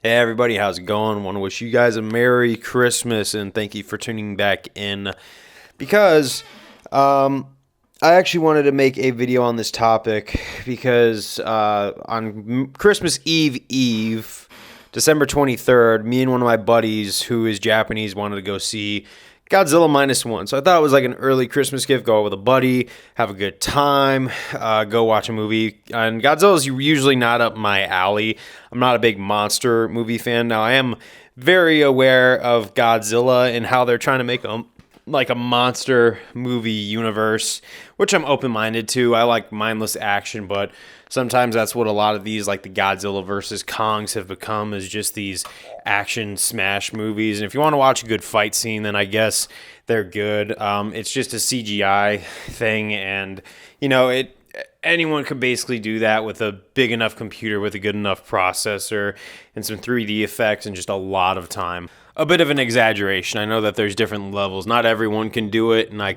Hey everybody, how's it going? Want to wish you guys a Merry Christmas and thank you for tuning back in because I actually wanted to make a video on this topic because on Christmas Eve, December 23rd, me and one of my buddies who is Japanese wanted to go see Godzilla -1. So I thought it was like an early Christmas gift. Go out with a buddy, have a good time, go watch a movie. And Godzilla's usually not up my alley. I'm not a big monster movie fan. Now, I am very aware of Godzilla and how they're trying to make a monster movie universe, which I'm open-minded to. I like mindless action, but sometimes that's what a lot of these, like the Godzilla versus Kongs, have become, is just these action smash movies. And if you want to watch a good fight scene, then I guess they're good. It's just a CGI thing, and anyone could basically do that with a big enough computer with a good enough processor and some 3D effects and just a lot of time. A bit of an exaggeration. I know that there's different levels. Not everyone can do it, and I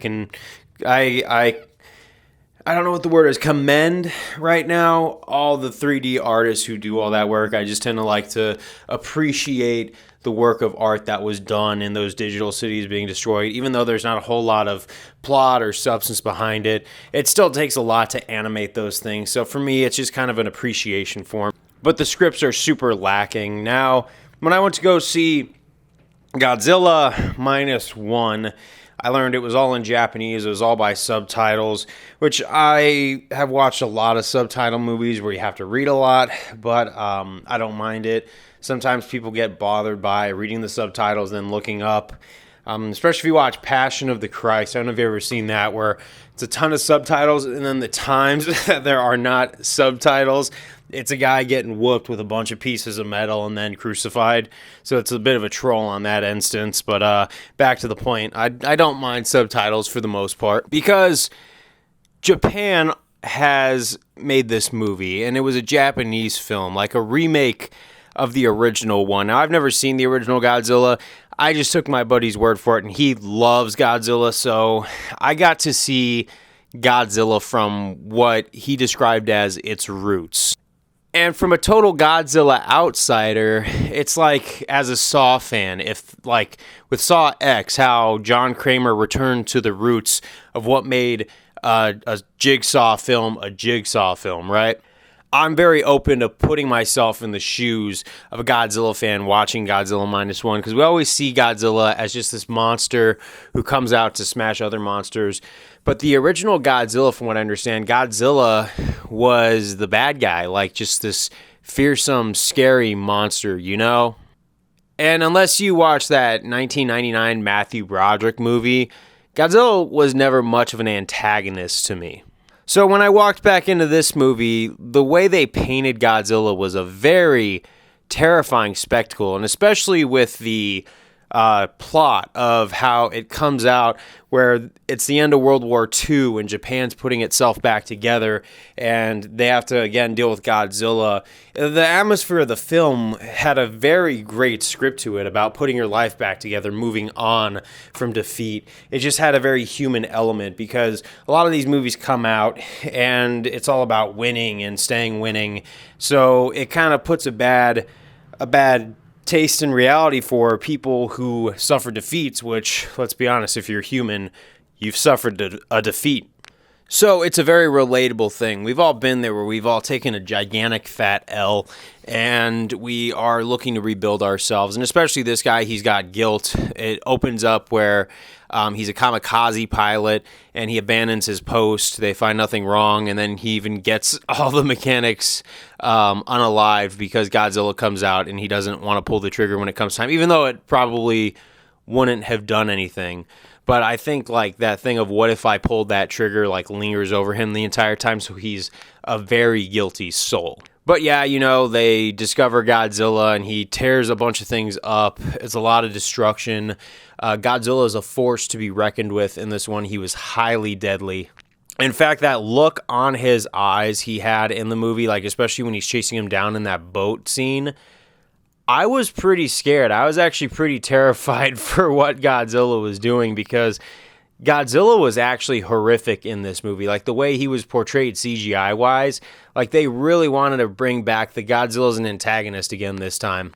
don't know what the word is, commend right now all the 3D artists who do all that work. I just tend to like to appreciate the work of art that was done in those digital cities being destroyed. Even though there's not a whole lot of plot or substance behind it, it still takes a lot to animate those things. So for me, it's just kind of an appreciation form. But the scripts are super lacking. Now, when I went to go see Godzilla -1, I learned it was all in Japanese. It was all by subtitles, which I have watched a lot of subtitle movies where you have to read a lot, but I don't mind it. Sometimes people get bothered by reading the subtitles and then looking up, especially if you watch Passion of the Christ. I don't know if you've ever seen that, where it's a ton of subtitles, and then the times that there are not subtitles, it's a guy getting whooped with a bunch of pieces of metal and then crucified. So it's a bit of a troll on that instance. But back to the point, I don't mind subtitles for the most part because Japan has made this movie, and it was a Japanese film, like a remake of the original one. Now, I've never seen the original Godzilla. I just took my buddy's word for it, and he loves Godzilla, so I got to see Godzilla from what he described as its roots. And from a total Godzilla outsider, it's like, as a Saw fan, if like with Saw X, how John Kramer returned to the roots of what made a Jigsaw film a Jigsaw film, right? I'm very open to putting myself in the shoes of a Godzilla fan watching Godzilla -1, because we always see Godzilla as just this monster who comes out to smash other monsters. But the original Godzilla, from what I understand, Godzilla was the bad guy, like just this fearsome, scary monster, you know? And unless you watch that 1999 Matthew Broderick movie, Godzilla was never much of an antagonist to me. So when I walked back into this movie, the way they painted Godzilla was a very terrifying spectacle, and especially with the plot of how it comes out where it's the end of World War II and Japan's putting itself back together and they have to again deal with Godzilla. The atmosphere of the film had a very great script to it about putting your life back together, moving on from defeat. It just had a very human element because a lot of these movies come out and it's all about winning and staying winning. So it kind of puts a bad taste in reality for people who suffer defeats, which, let's be honest, if you're human, you've suffered a defeat. So it's a very relatable thing. We've all been there where we've all taken a gigantic fat L and we are looking to rebuild ourselves. And especially this guy, he's got guilt. It opens up where he's a kamikaze pilot and he abandons his post. They find nothing wrong, and then he even gets all the mechanics unalived because Godzilla comes out and he doesn't want to pull the trigger when it comes time, even though it probably wouldn't have done anything. But I think like that thing of what if I pulled that trigger like lingers over him the entire time, so he's a very guilty soul. But yeah, they discover Godzilla and he tears a bunch of things up. It's a lot of destruction. Godzilla is a force to be reckoned with in this one. He was highly deadly. In fact, that look on his eyes he had in the movie, like especially when he's chasing him down in that boat scene, I was pretty scared. I was actually pretty terrified for what Godzilla was doing because Godzilla was actually horrific in this movie. Like the way he was portrayed CGI-wise, like they really wanted to bring back the Godzilla as an antagonist again this time.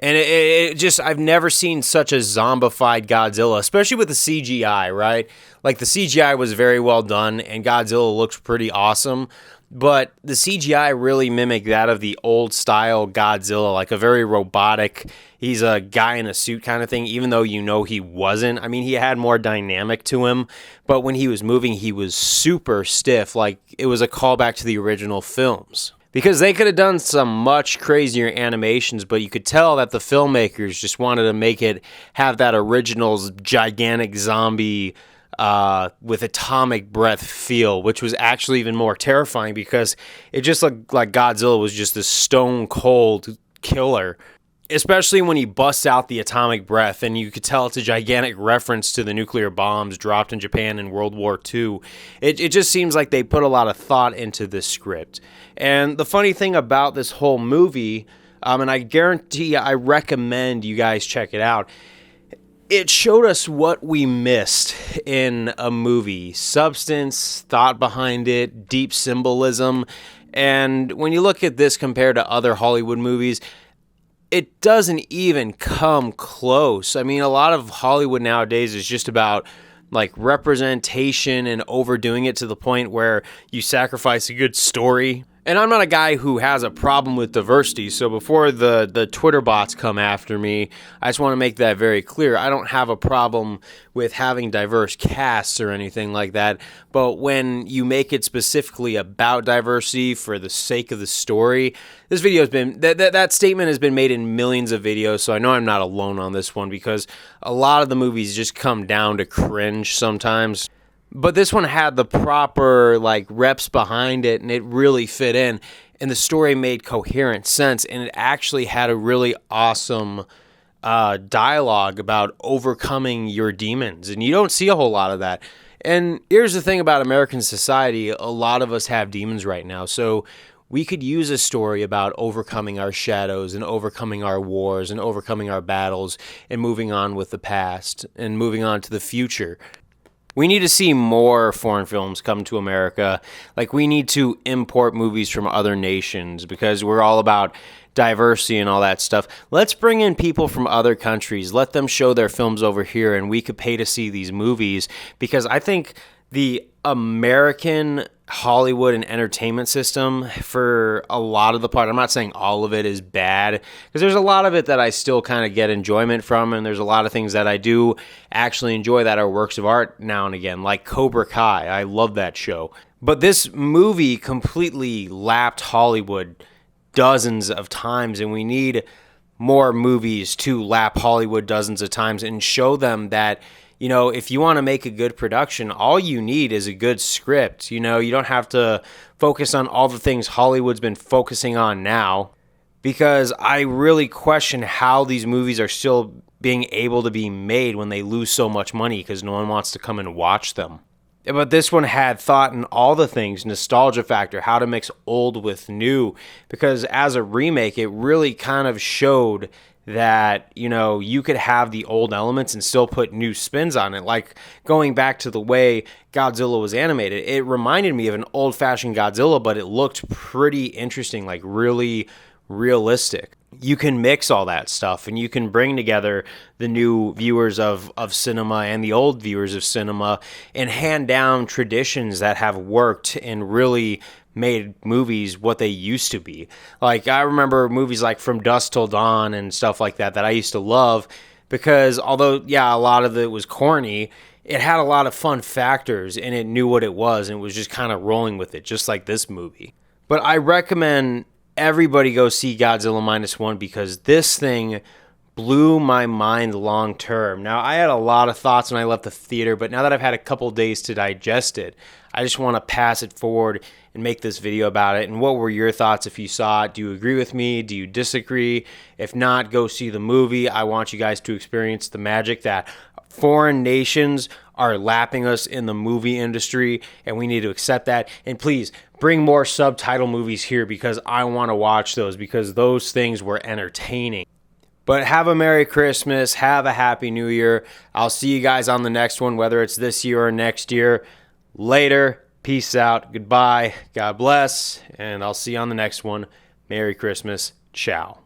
And it just, I've never seen such a zombified Godzilla, especially with the CGI, right? Like, the CGI was very well done, and Godzilla looks pretty awesome. But the CGI really mimicked that of the old style Godzilla, like a very robotic, he's a guy in a suit kind of thing, even though you know he wasn't. I mean, he had more dynamic to him, but when he was moving, he was super stiff, like it was a callback to the original films. Because they could have done some much crazier animations, but you could tell that the filmmakers just wanted to make it have that original gigantic zombie with atomic breath feel, which was actually even more terrifying because it just looked like Godzilla was just this stone cold killer. Especially when he busts out the atomic breath, and you could tell it's a gigantic reference to the nuclear bombs dropped in Japan in World War II. It just seems like they put a lot of thought into this script. And the funny thing about this whole movie, and I guarantee I recommend you guys check it out, it showed us what we missed in a movie. Substance, thought behind it, deep symbolism. And when you look at this compared to other Hollywood movies, it doesn't even come close. I mean, a lot of Hollywood nowadays is just about like representation and overdoing it to the point where you sacrifice a good story. And I'm not a guy who has a problem with diversity, so before the Twitter bots come after me, I just want to make that very clear. I don't have a problem with having diverse casts or anything like that, but when you make it specifically about diversity for the sake of the story, this video has been, that statement has been made in millions of videos, so I know I'm not alone on this one because a lot of the movies just come down to cringe sometimes. But this one had the proper like reps behind it, and it really fit in, and the story made coherent sense, and it actually had a really awesome dialogue about overcoming your demons, and you don't see a whole lot of that. And here's the thing about American society, a lot of us have demons right now, so we could use a story about overcoming our shadows and overcoming our wars and overcoming our battles and moving on with the past and moving on to the future. We need to see more foreign films come to America. Like, we need to import movies from other nations because we're all about diversity and all that stuff. Let's bring in people from other countries. Let them show their films over here, and we could pay to see these movies because I think the American Hollywood and entertainment system, for a lot of the part, I'm not saying all of it is bad, because there's a lot of it that I still kind of get enjoyment from, and there's a lot of things that I do actually enjoy that are works of art now and again, like Cobra Kai. I love that show. But this movie completely lapped Hollywood dozens of times, and we need more movies to lap Hollywood dozens of times and show them that, you know, if you want to make a good production, all you need is a good script. You know, you don't have to focus on all the things Hollywood's been focusing on now, because I really question how these movies are still being able to be made when they lose so much money because no one wants to come and watch them. But this one had thought in all the things, nostalgia factor, how to mix old with new, because as a remake, it really kind of showed that, you know, you could have the old elements and still put new spins on it. Like going back to the way Godzilla was animated, it reminded me of an old-fashioned Godzilla, but it looked pretty interesting, like really realistic. You can mix all that stuff, and you can bring together the new viewers of cinema and the old viewers of cinema and hand down traditions that have worked and really made movies what they used to be. Like, I remember movies like From Dusk Till Dawn and stuff like that I used to love because although, yeah, a lot of it was corny, it had a lot of fun factors and it knew what it was and it was just kind of rolling with it, just like this movie. But I recommend everybody go see Godzilla -1 because this thing blew my mind long term. Now, I had a lot of thoughts when I left the theater, but now that I've had a couple days to digest it, I just want to pass it forward and make this video about it. And what were your thoughts if you saw it? Do you agree with me? Do you disagree? If not, go see the movie. I want you guys to experience the magic that foreign nations are lapping us in the movie industry, and we need to accept that. And please, bring more subtitle movies here because I want to watch those because those things were entertaining. But have a Merry Christmas. Have a Happy New Year. I'll see you guys on the next one, whether it's this year or next year. Later. Peace out. Goodbye. God bless. And I'll see you on the next one. Merry Christmas. Ciao.